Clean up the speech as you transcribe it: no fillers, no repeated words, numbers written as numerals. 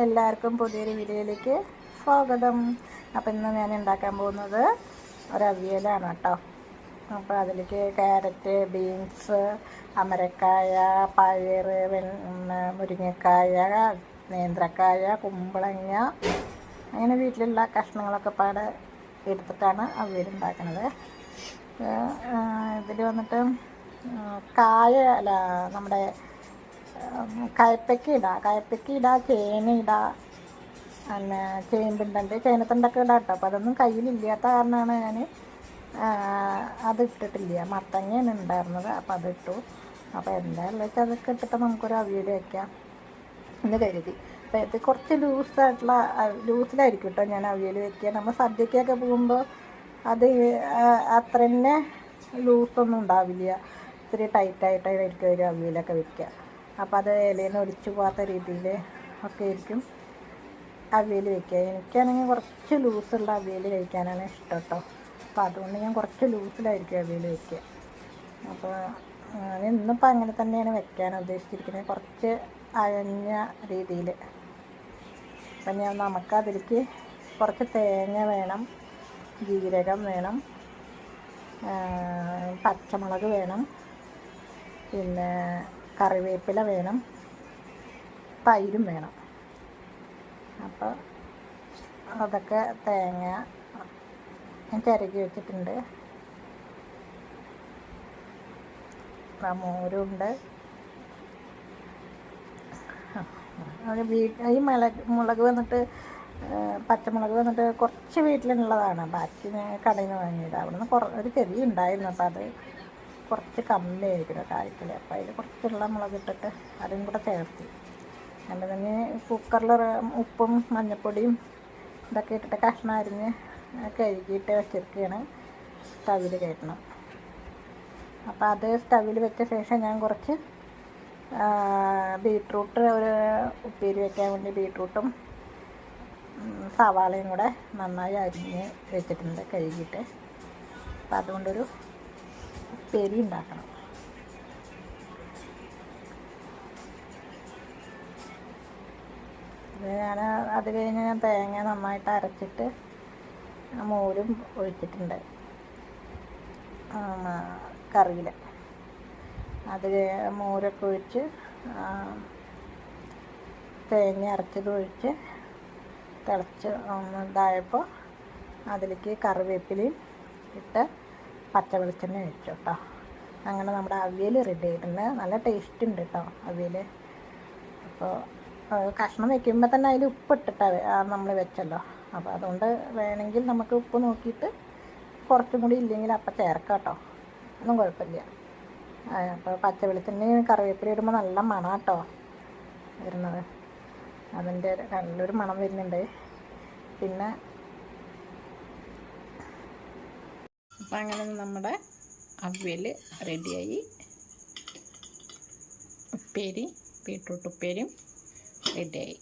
എല്ലാവർക്കും പുതിയൊരു വീഡിയോയിലേക്ക് സ്വാഗതം. അപ്പോൾ ഇന്ന് ഞാൻ ഉണ്ടാക്കാൻ പോകുന്നത് ഒരു അവിയലാണ് കേട്ടോ. അപ്പോൾ അതിലേക്ക് ക്യാരറ്റ്, ബീൻസ്, അമരക്കായ, പയർ, മുരിങ്ങക്കായ, നേന്ത്രക്കായ, കുമ്പളങ്ങ, അങ്ങനെ വീട്ടിലുള്ള കഷ്ണങ്ങളൊക്കെ പാടെ എടുത്തിട്ടാണ് അവിയൽ ഉണ്ടാക്കുന്നത്. ഇതിൽ വന്നിട്ട് കായ അല്ല നമ്മുടെ കയ്പ്പയ്ക്ക ഇടാം, ചേന ഇടാം, പിന്നെ ചേമ്പുണ്ടുണ്ട്, ചേനത്തണ്ടൊക്കെ ഇടാം കേട്ടോ. അപ്പോൾ അതൊന്നും കയ്യിലില്ലാത്ത കാരണമാണ് ഞാൻ അത് ഇട്ടിട്ടില്ല. മത്തങ്ങയാണ് ഉണ്ടായിരുന്നത്, അപ്പോൾ അതിട്ടു. അപ്പോൾ എന്താണെന്ന് വെച്ചാൽ അതൊക്കെ ഇട്ടിട്ട് നമുക്കൊരു അവിയൽ വയ്ക്കാം എന്ന് കരുതി. അപ്പോൾ ഇത് കുറച്ച് ലൂസിലായിരിക്കും കേട്ടോ ഞാൻ അവിയൽ വയ്ക്കുക. നമ്മൾ സദ്യക്കൊക്കെ പോകുമ്പോൾ അത് അത്ര തന്നെ ലൂസൊന്നും ഉണ്ടാവില്ല, ഇത്തിരി ടൈറ്റായിട്ടായിരിക്കും ഒരു അവിയലൊക്കെ വയ്ക്കുക. അപ്പോൾ അത് ഇലയിൽ നിന്ന് ഒലിച്ചു പോകാത്ത രീതിയിൽ ഒക്കെ ആയിരിക്കും അവിയൽ വയ്ക്കുക. എനിക്കാണെങ്കിൽ കുറച്ച് ലൂസുള്ള അവിയൽ കഴിക്കാനാണ് ഇഷ്ടം കേട്ടോ. അപ്പോൾ അതുകൊണ്ട് ഞാൻ കുറച്ച് ലൂസിലായിരിക്കും അവിയൽ വയ്ക്കുക. അപ്പോൾ ഇന്നിപ്പോൾ അങ്ങനെ തന്നെയാണ് വെക്കാൻ ഉദ്ദേശിച്ചിരിക്കുന്നത്, കുറച്ച് അയഞ്ഞ രീതിയിൽ. അപ്പം നമുക്കതിലേക്ക് കുറച്ച് തേങ്ങ വേണം, ജീരകം വേണം, പച്ചമുളക് വേണം, പിന്നെ കറിവേപ്പില വേണം, തൈരും വേണം. അപ്പോൾ അതൊക്കെ തേങ്ങ ഞാൻ ചിരകി വെച്ചിട്ടുണ്ട്. മോരുണ്ട്. ഈ മുളക് വന്നിട്ട് പച്ചമുളക് വന്നിട്ട് കുറച്ച് വീട്ടിലുള്ളതാണ്, ബാക്കി കടയിൽ നിന്ന് വാങ്ങിയത്. അവിടെ നിന്ന് ഒരു ചെറിയ ഉണ്ടായിരുന്നു, അപ്പോൾ അത് കുറച്ച് കമ്മിയായിരിക്കും കായ്ക്കൽ. അപ്പോൾ അതിൽ കുറച്ചുള്ള മുളക് ഇട്ടിട്ട് അതും കൂടെ ചേർത്തി. അതിൻ്റെ തന്നെ കുക്കറിൽ ഉപ്പും മഞ്ഞൾപ്പൊടിയും ഇതൊക്കെ ഇട്ടിട്ട് കഷ്ണം അരിഞ്ഞ് കഴുകിയിട്ട് വെച്ചിരിക്കുകയാണ്. സ്റ്റവിൽ കയറ്റണം. അപ്പോൾ അത് സ്റ്റവിൽ വെച്ച ശേഷം ഞാൻ കുറച്ച് ബീട്രൂട്ട് ഒരു ഉപ്പേരി വയ്ക്കാൻ വേണ്ടി ബീട്രൂട്ടും സവാളയും കൂടെ നന്നായി അരിഞ്ഞ് വെച്ചിട്ടുണ്ട് കഴുകിയിട്ട്. അപ്പോൾ അതുകൊണ്ടൊരു ഉപ്പേരി ഉണ്ടാക്കണം. ഞാൻ അത് കഴിഞ്ഞ് ഞാൻ തേങ്ങ നന്നായിട്ട് അരച്ചിട്ട് മോരും ഒഴിച്ചിട്ടുണ്ട് കറിയിൽ. അത് മോരൊക്കെ ഒഴിച്ച് തേങ്ങ അരച്ചത് ഒഴിച്ച് തിളച്ച് ഇതായപ്പോൾ അതിലേക്ക് കറിവേപ്പിലയും ഇട്ട് പച്ച വെളിച്ചെണ്ണ ഒഴിച്ചു കേട്ടോ. അങ്ങനെ നമ്മുടെ അവിയൽ റെഡി ആയിട്ടുണ്ട്. നല്ല ടേസ്റ്റ് ഉണ്ട് കേട്ടോ അവിയൽ. അപ്പോൾ കഷ്ണം വയ്ക്കുമ്പോൾ തന്നെ അതിൽ ഉപ്പിട്ടിട്ട് നമ്മൾ വെച്ചല്ലോ. അപ്പോൾ അതുകൊണ്ട് വേണമെങ്കിൽ നമുക്ക് ഉപ്പ് നോക്കിയിട്ട് കുറച്ചും കൂടി ഇല്ലെങ്കിൽ അപ്പം ചേർക്കാം കേട്ടോ, ഒന്നും കുഴപ്പമില്ല. അപ്പോൾ പച്ച വെളിച്ചെണ്ണയും കറിവേപ്പില ഇടുമ്പോൾ നല്ല മണം കേട്ടോ വരുന്നത്. അതിൻ്റെ നല്ലൊരു മണം വരുന്നുണ്ട്. പിന്നെ അപ്പം അങ്ങനെ നമ്മുടെ അവിയൽ റെഡിയായി. ഉപ്പേരി, ബീട്രൂട്ട് ഉപ്പേരിയും റെഡിയായി.